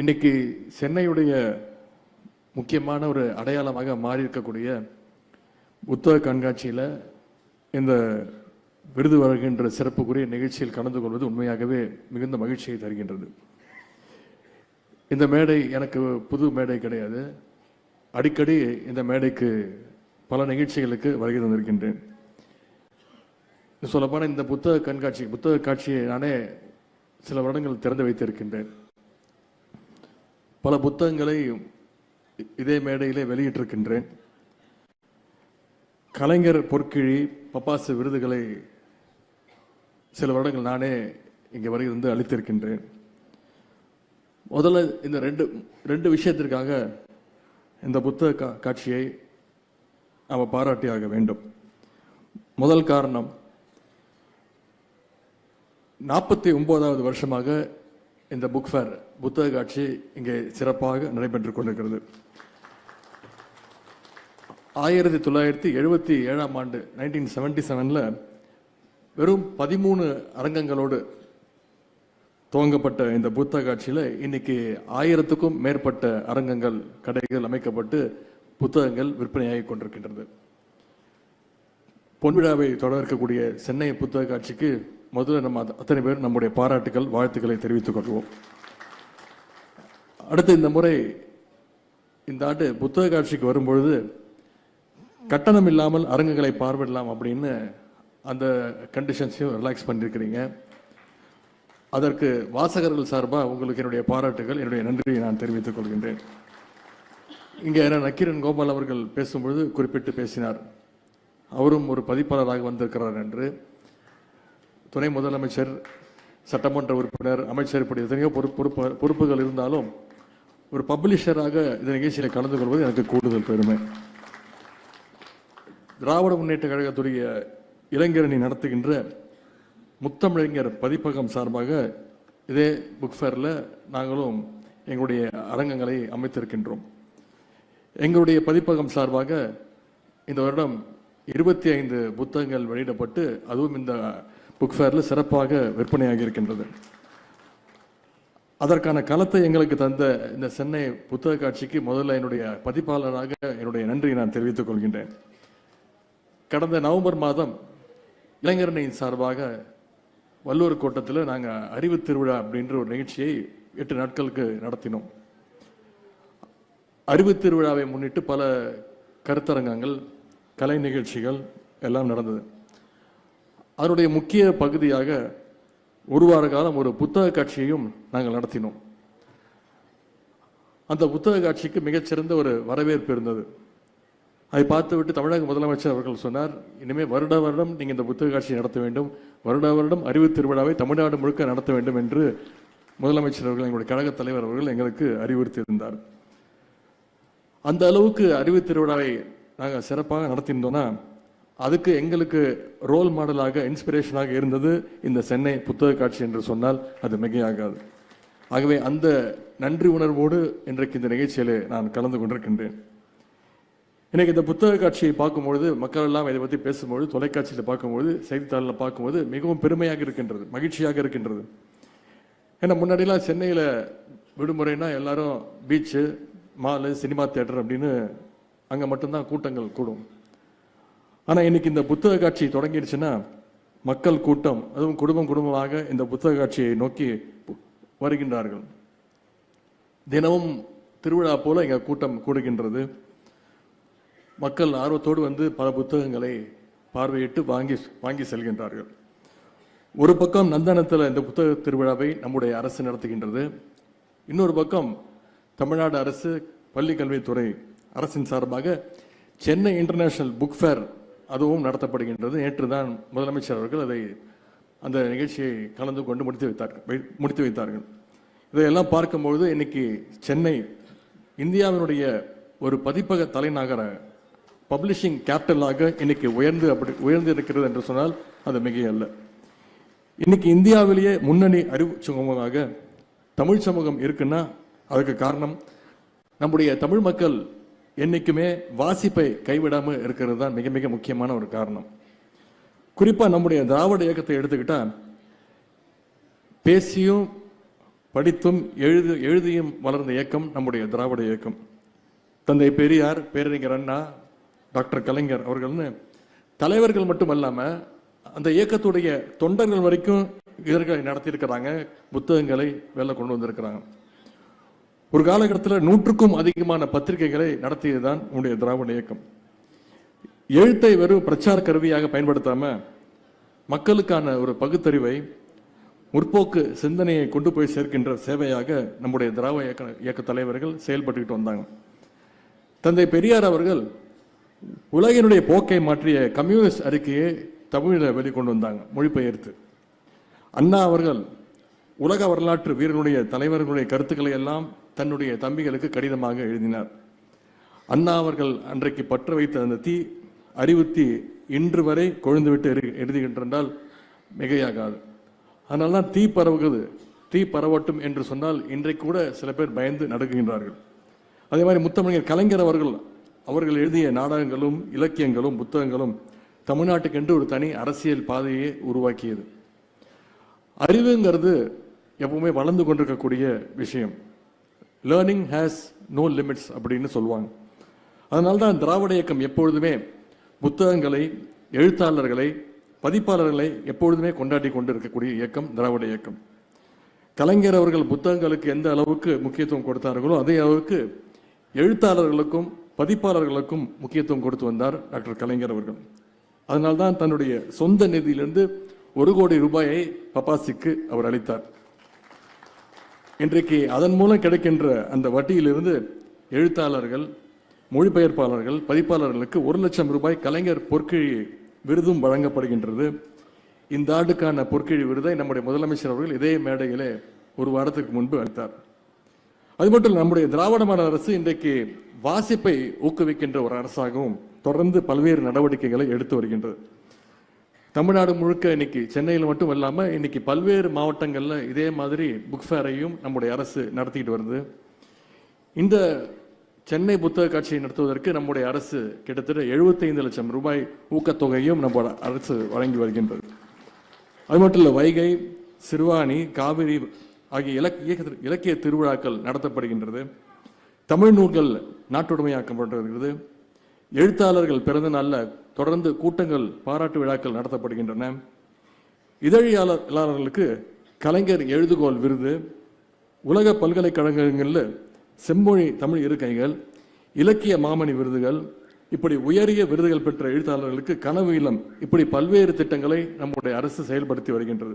இன்னைக்கு சென்னையுடைய முக்கியமான ஒரு அடையாளமாக மாறி இருக்கக்கூடிய புத்தக கண்காட்சியில் இந்த விருது வழங்குகின்ற சிறப்புக்குரிய நிகழ்ச்சியில் கலந்து கொள்வது உண்மையாகவே மிகுந்த மகிழ்ச்சியை தருகின்றது. இந்த மேடை எனக்கு புது மேடை கிடையாது. அடிக்கடி இந்த மேடைக்கு பல நிகழ்ச்சிகளுக்கு வருகை தந்திருக்கின்றேன். சொல்லப்போனால் இந்த புத்தக காட்சியை நானே சில வருடங்கள் திறந்து வைத்திருக்கின்றேன். பல புத்தகங்களை இதே மேடையிலே வெளியிட்டிருக்கின்றேன். கலைஞர் பொற்கிழி, பப்பாசு விருதுகளை சில வருடங்கள் நானே இங்கே வருகை அளித்திருக்கின்றேன். முதல்ல இந்த ரெண்டு விஷயத்திற்காக இந்த புத்தக காட்சியை நாம் பாராட்டியாக வேண்டும். முதல் காரணம், 49வது வருஷமாக இந்த புக் ஃபேர் புத்தக காட்சி இங்கே சிறப்பாக நடைபெற்றுக் கொண்டிருக்கிறது. 1977ஆம் ஆண்டு 1977 வெறும் 13 அரங்கங்களோடு துவங்கப்பட்ட இந்த புத்தக காட்சியில் இன்னைக்கு 1000க்கும் மேற்பட்ட அரங்கங்கள், கடைகள் அமைக்கப்பட்டு புத்தகங்கள் விற்பனையாகி கொண்டிருக்கின்றது. பொன்விழாவை தொடர இருக்கக்கூடிய சென்னை புத்தக காட்சிக்கு முதல்ல நம்ம அத்தனை பேர் நம்முடைய பாராட்டுகள், வாழ்த்துக்களை தெரிவித்துக் கொள்வோம். அடுத்து இந்த முறை இந்த ஆண்டு புத்தக காட்சிக்கு வரும்பொழுது கட்டணம் இல்லாமல் அரங்குகளை பார்வையிடலாம் அப்படின்னு அந்த கண்டிஷன்ஸையும் ரிலாக்ஸ் பண்ணியிருக்கிறீங்க. அதற்கு வாசகர்கள் சார்பாக உங்களுக்கு என்னுடைய பாராட்டுகள், என்னுடைய நன்றியை நான் தெரிவித்துக் கொள்கின்றேன். இங்கே நக்கீரன் கோபால் அவர்கள் பேசும்பொழுது குறிப்பிட்டு பேசினார். அவரும் ஒரு பதிப்பாளராக வந்திருக்கிறார் என்று. துணை முதலமைச்சர், சட்டமன்ற உறுப்பினர், அமைச்சர், இப்படி எத்தனையோ பொறுப்புகள் இருந்தாலும் ஒரு பப்ளிஷராக இந்த நிகழ்ச்சியில் கலந்து கொள்வது எனக்கு கூடுதல் பெருமை. திராவிட முன்னேற்ற கழகத்துடைய இளைஞரணி நடத்துகின்ற முத்தமிழறிஞர் பதிப்பகம் சார்பாக இதே புக் ஃபேரில் நாங்களும் எங்களுடைய அரங்கங்களை அமைத்திருக்கின்றோம். எங்களுடைய பதிப்பகம் சார்பாக இந்த வருடம் 25 புத்தகங்கள் வெளியிடப்பட்டு அதுவும் இந்த புக் ஃபேரில் சிறப்பாக விற்பனையாகி இருக்கின்றது. அதற்கான களத்தை எங்களுக்கு தந்த இந்த சென்னை புத்தக காட்சிக்கு முதல்ல என்னுடைய பதிப்பாளராக என்னுடைய நன்றியை நான் தெரிவித்துக் கொள்கின்றேன். கடந்த நவம்பர் மாதம் இளைஞரணியின் சார்பாக வல்லூர் கோட்டத்தில் நாங்கள் அறிவு திருவிழா அப்படின்ற ஒரு நிகழ்ச்சியை 8 நாட்களுக்கு நடத்தினோம். அறிவு திருவிழாவை முன்னிட்டு பல கருத்தரங்கங்கள், கலை நிகழ்ச்சிகள் எல்லாம் நடந்தது. அதனுடைய முக்கிய பகுதியாக ஒரு வார காலம் ஒரு புத்தக காட்சியையும் நாங்கள் நடத்தினோம். அந்த புத்தக காட்சிக்கு மிகச்சிறந்த ஒரு வரவேற்பு இருந்தது. அதை பார்த்துவிட்டு தமிழக முதலமைச்சர் அவர்கள் சொன்னார், இனிமேல் வருட வருடம் நீங்கள் இந்த புத்தக காட்சியை நடத்த வேண்டும், வருட வருடம் அறிவு திருவிழாவை தமிழ்நாடு முழுக்க நடத்த வேண்டும் என்று முதலமைச்சர் அவர்கள், எங்களுடைய கழகத் தலைவர் அவர்கள் எங்களுக்கு அறிவுறுத்தியிருந்தார். அந்த அளவுக்கு அறிவு திருவிழாவை நாங்கள் சிறப்பாக நடத்தியிருந்தோம்னா அதுக்கு எங்களுக்கு ரோல் மாடலாக, இன்ஸ்பிரேஷனாக இருந்தது இந்த சென்னை புத்தக காட்சி என்று சொன்னால் அது மிகையாகாது. ஆகவே அந்த நன்றி உணர்வோடு இன்றைக்கு இந்த நிகழ்ச்சியில் நான் கலந்து கொண்டிருக்கின்றேன். இன்னைக்கு இந்த புத்தக காட்சியை பார்க்கும்பொழுது, மக்கள் எல்லாம் இதை பற்றி பேசும்பொழுது, தொலைக்காட்சியில் பார்க்கும்பொழுது, செய்தித்தாளில் பார்க்கும்போது மிகவும் பெருமையாக இருக்கின்றது, மகிழ்ச்சியாக இருக்கின்றது. ஏன்னா முன்னாடிலாம் சென்னையில் விடுமுறைனா எல்லாரும் பீச்சு, மாலு, சினிமா தியேட்டர் அப்படின்னு அங்கே மட்டும்தான் கூட்டங்கள் கூடும். ஆனால் இன்னைக்கு இந்த புத்தக காட்சி தொடங்கிடுச்சுன்னா மக்கள் கூட்டம், அதுவும் குடும்பமாக இந்த புத்தக காட்சியை நோக்கி வருகின்றார்கள். தினமும் திருவிழா போல இங்கே கூட்டம் கூடுகின்றது. மக்கள் ஆர்வத்தோடு வந்து பல புத்தகங்களை பார்வையிட்டு வாங்கி செல்கின்றார்கள். ஒரு பக்கம் நந்தனத்தில் இந்த புத்தக திருவிழாவை நம்முடைய அரசு நடத்துகின்றது. இன்னொரு பக்கம் தமிழ்நாடு அரசு பள்ளி கல்வித்துறை அரசின் சார்பாக சென்னை இன்டர்நேஷனல் புக் ஃபேர் அதுவும் நடத்தப்படுகின்றது. நேற்று தான் முதலமைச்சர் அவர்கள் அந்த நிகழ்ச்சியை கலந்து கொண்டு முடித்து வைத்தார்கள். இதையெல்லாம் பார்க்கும்பொழுது இன்னைக்கு சென்னை இந்தியாவினுடைய ஒரு பதிப்பக தலைநகர, பப்ளிஷிங் கேபிட்டலாக இன்னைக்கு உயர்ந்து இருக்கிறது என்று சொன்னால் அது மிகையல்ல. இன்னைக்கு இந்தியாவிலேயே முன்னணி அறிவு சமூகமாக தமிழ் சமூகம் இருக்குன்னா அதுக்கு காரணம் நம்முடைய தமிழ் மக்கள் என்னைக்குமே வாசிப்பை கைவிடாமல் இருக்கிறது தான் மிக மிக முக்கியமான ஒரு காரணம். குறிப்பாக நம்முடைய திராவிட இயக்கத்தை எடுத்துக்கிட்டா பேசியும் படித்தும் எழுதியும் வளர்ந்த இயக்கம் நம்முடைய திராவிட இயக்கம். தந்தை பெரியார், பேரறிஞர் அண்ணா, டாக்டர் கலைஞர் அவர்கள்னு தலைவர்கள் மட்டுமல்லாமல் அந்த இயக்கத்துடைய தொண்டர்கள் வரைக்கும் இதர்களை நடத்தியிருக்கிறாங்க, புத்தகங்களை வெளில கொண்டு வந்திருக்கிறாங்க. ஒரு காலகட்டத்தில் 100க்கும் அதிகமான பத்திரிகைகளை நடத்தியதுதான் நம்முடைய திராவிட இயக்கம். எழுத்தை வெறும் பிரச்சார கருவியாக பயன்படுத்தாம மக்களுக்கான ஒரு பகுத்தறிவை, முற்போக்கு சிந்தனையை கொண்டு போய் சேர்க்கின்ற சேவையாக நம்முடைய திராவிட இயக்க தலைவர்கள் செயல்பட்டுக்கிட்டு வந்தாங்க. தந்தை பெரியார் அவர்கள் உலகினுடைய போக்கை மாற்றிய கம்யூனிஸ்ட் அறிக்கையை தமிழில் வெளிக்கொண்டு வந்தாங்க, மொழிபெயர்த்து. அண்ணா அவர்கள் உலக வரலாற்று வீரனுடைய தலைவர்களுடைய கருத்துக்களை எல்லாம் தன்னுடைய தம்பிகளுக்கு கடிதமாக எழுதினார். அண்ணா அவர்கள் அன்றைக்கு பற்ற வைத்த அந்த தீ அறிவுத்தி இன்று வரை கொழுந்துவிட்டு எழுதுகின்றால் மிகையாகாது. அதனால தான் தீ பரவுகிறது, தீ பரவட்டும் என்று சொன்னால் இன்றைக்கு கூட சில பேர் பயந்து நடுங்குகின்றார்கள். அதே மாதிரி முத்தமிழர் கலைஞர் அவர்கள் எழுதிய நாடகங்களும் இலக்கியங்களும் புத்தகங்களும் தமிழ்நாட்டுக்கென்று ஒரு தனி அரசியல் பாதையை உருவாக்கியது. அறிவுங்கிறது எப்பவுமே வளர்ந்து கொண்டிருக்கக்கூடிய விஷயம். லேர்னிங் ஹேஸ் நோ லிமிட்ஸ் அப்படின்னு சொல்லுவாங்க. அதனால தான் திராவிட இயக்கம் எப்பொழுதுமே புத்தகங்களை, எழுத்தாளர்களை, பதிப்பாளர்களை எப்பொழுதுமே கொண்டாடி கொண்டு இருக்கக்கூடிய இயக்கம் திராவிட இயக்கம். கலைஞர் அவர்கள் புத்தகங்களுக்கு எந்த அளவுக்கு முக்கியத்துவம் கொடுத்தார்களோ அதே அளவுக்கு எழுத்தாளர்களுக்கும் பதிப்பாளர்களுக்கும் முக்கியத்துவம் கொடுத்து வந்தார் டாக்டர் கலைஞர் அவர்கள். அதனால்தான் தன்னுடைய சொந்த நிதியிலிருந்து 1 கோடி ரூபாயை பப்பாசிக்கு அவர் அளித்தார். இன்றைக்கு அதன் மூலம் கிடைக்கின்ற அந்த வட்டியிலிருந்து எழுத்தாளர்கள், மொழிபெயர்ப்பாளர்கள், பதிப்பாளர்களுக்கு 1 லட்சம் ரூபாய் கலைஞர் பொற்கிழி விருதும் வழங்கப்படுகின்றது. இந்த ஆண்டுக்கான பொற்கிழி விருதை நம்முடைய முதலமைச்சர் அவர்கள் இதே மேடையிலே 1 வாரத்துக்கு முன்பு அளித்தார். அது மட்டும் நம்முடைய திராவிட மாடல் அரசு இன்றைக்கு வாசிப்பை ஊக்குவிக்கின்ற ஒரு அரசாகவும் தொடர்ந்து பல்வேறு நடவடிக்கைகளை எடுத்து வருகின்றது. தமிழ்நாடு முழுக்க இன்னைக்கு சென்னையில் மட்டும் இல்லாமல் இன்னைக்கு பல்வேறு மாவட்டங்களில் இதே மாதிரி புக் ஃபேரையும் நம்முடைய அரசு நடத்திட்டு வருது. இந்த சென்னை புத்தக காட்சியை நடத்துவதற்கு நம்முடைய அரசு கிட்டத்தட்ட 75 லட்சம் ரூபாய் ஊக்கத்தொகையும் நம்ம அரசு வழங்கி வருகின்றது. அது மட்டும் இல்லை, வைகை, சிறுவாணி, காவிரி ஆகிய இலக்கிய திருவிழாக்கள் நடத்தப்படுகின்றது. தமிழ் நூல்கள் நாட்டுடைமையாக்கப்படுகிறது. எழுத்தாளர்கள் பிறந்த நாளில் தொடர்ந்து கூட்டங்கள், பாராட்டு விழாக்கள் நடத்தப்படுகின்றன. இதழியாளர்களுக்கு கலைஞர் எழுதுகோள் விருது, உலக பல்கலைக்கழகங்களில் செம்மொழி தமிழ் இருக்கைகள், இலக்கிய மாமணி விருதுகள், இப்படி உயரிய விருதுகள் பெற்ற எழுத்தாளர்களுக்கு கனவு இல்லம், இப்படி பல்வேறு திட்டங்களை நம்முடைய அரசு செயல்படுத்தி வருகின்றது.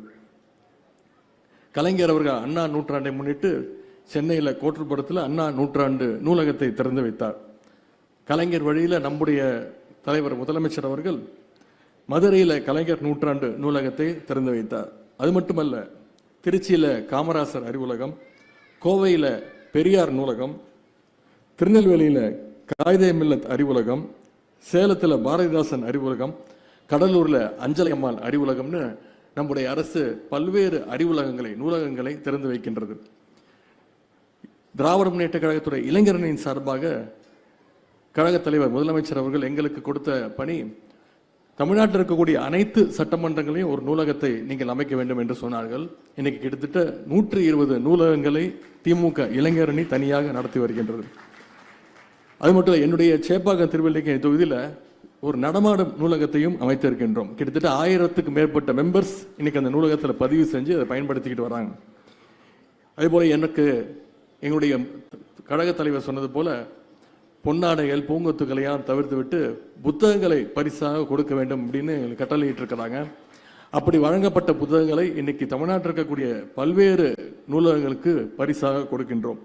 கலைஞர் அவர்கள் அண்ணா நூற்றாண்டை முன்னிட்டு சென்னையில் கோட்டுப்புறத்தில் அண்ணா நூற்றாண்டு நூலகத்தை திறந்து வைத்தார். கலைஞர் வழியில் நம்முடைய தலைவர் முதலமைச்சர் அவர்கள் மதுரையில் கலைஞர் நூற்றாண்டு நூலகத்தை திறந்து வைத்தார். அது மட்டுமல்ல, திருச்சியில் காமராசர் அறிவுலகம், கோவையில் பெரியார் நூலகம், திருநெல்வேலியில் காயிதே மில்லத் அறிவுலகம், சேலத்தில் பாரதிதாசன் அறிவுலகம், கடலூரில் அஞ்சலை அம்மாள் அறிவுலகம்னு நம்முடைய அரசு பல்வேறு அறிவுலகங்களை, நூலகங்களை திறந்து வைக்கின்றது. திராவிட முன்னேற்ற கழகத்துடைய இளைஞரணியின் சார்பாக கழக தலைவர் முதலமைச்சர் அவர்கள் எங்களுக்கு கொடுத்த பணி, தமிழ்நாட்டில் இருக்கக்கூடிய அனைத்து சட்டமன்றங்களையும் ஒரு நூலகத்தை நீங்கள் அமைக்க வேண்டும் என்று சொன்னார்கள். இன்னைக்கு கிட்டத்தட்ட 120 நூலகங்களை திமுக இளைஞரணி தனியாக நடத்தி வருகின்றது. அது மட்டும் இல்லை, என்னுடைய சேப்பாக்கம் திருவல்லிக்கேணி தொகுதியில் ஒரு நடமாடும் நூலகத்தையும் அமைத்திருக்கின்றோம். கிட்டத்தட்ட 1000க்கும் மேற்பட்ட மெம்பர்ஸ் இன்னைக்கு அந்த நூலகத்தில் பதிவு செஞ்சு அதை பயன்படுத்திக்கிட்டு வராங்க. அதேபோல எனக்கு எங்களுடைய கழக தலைவர் சொன்னது போல பொன்னாடைகள், பூங்கொத்துக்களையும் தவிர்த்து விட்டு புத்தகங்களை பரிசாக கொடுக்க வேண்டும் அப்படின்னு கட்டளையிட்டு இருக்கிறாங்க. அப்படி வழங்கப்பட்ட புத்தகங்களை இன்னைக்கு தமிழ்நாட்டில் இருக்கக்கூடிய பல்வேறு நூலகங்களுக்கு பரிசாக கொடுக்கின்றோம்.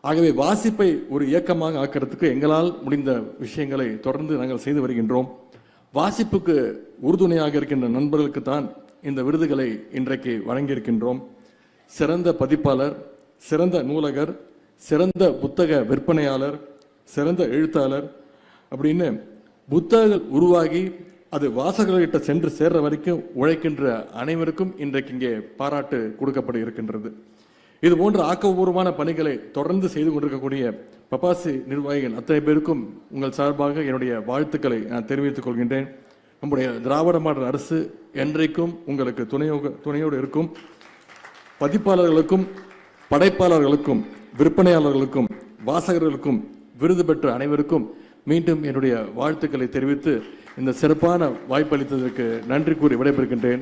ஆகவே வாசிப்பை ஒரு இயக்கமாக ஆக்கிறதுக்கு எங்களால் முடிந்த விஷயங்களை தொடர்ந்து நாங்கள் செய்து வருகின்றோம். வாசிப்புக்கு உறுதுணையாக இருக்கின்ற நண்பர்களுக்கு தான் இந்த விருதுகளை இன்றைக்கு வழங்கியிருக்கின்றோம். சிறந்த பதிப்பாளர், சிறந்த நூலகர், சிறந்த புத்தக விற்பனையாளர், சிறந்த எழுத்தாளர் அப்படின்னு புத்தகங்கள் உருவாகி அது வாசகர்கிட்ட சென்று சேர்ற வரைக்கும் உழைக்கின்ற அனைவருக்கும் இன்றைக்கு இங்கே பாராட்டு கொடுக்கப்பட இருக்கின்றது. இது போன்ற ஆக்கப்பூர்வமான பணிகளை தொடர்ந்து செய்து கொண்டிருக்கக்கூடிய பப்பாசி நிர்வாகிகள் அத்தனை பேருக்கும் உங்கள் சார்பாக என்னுடைய வாழ்த்துக்களை நான் தெரிவித்துக் கொள்கின்றேன். நம்முடைய திராவிட மாடல் அரசு என்றைக்கும் உங்களுக்கு துணையோடு இருக்கும். பதிப்பாளர்களுக்கும் படைப்பாளர்களுக்கும் விற்பனையாளர்களுக்கும் வாசகர்களுக்கும் விருது பெற்ற அனைவருக்கும் மீண்டும் என்னுடைய வாழ்த்துக்களை தெரிவித்து இந்த சிறப்பான வாய்ப்பளித்ததற்கு நன்றி கூறி விடைபெறுகின்றேன்.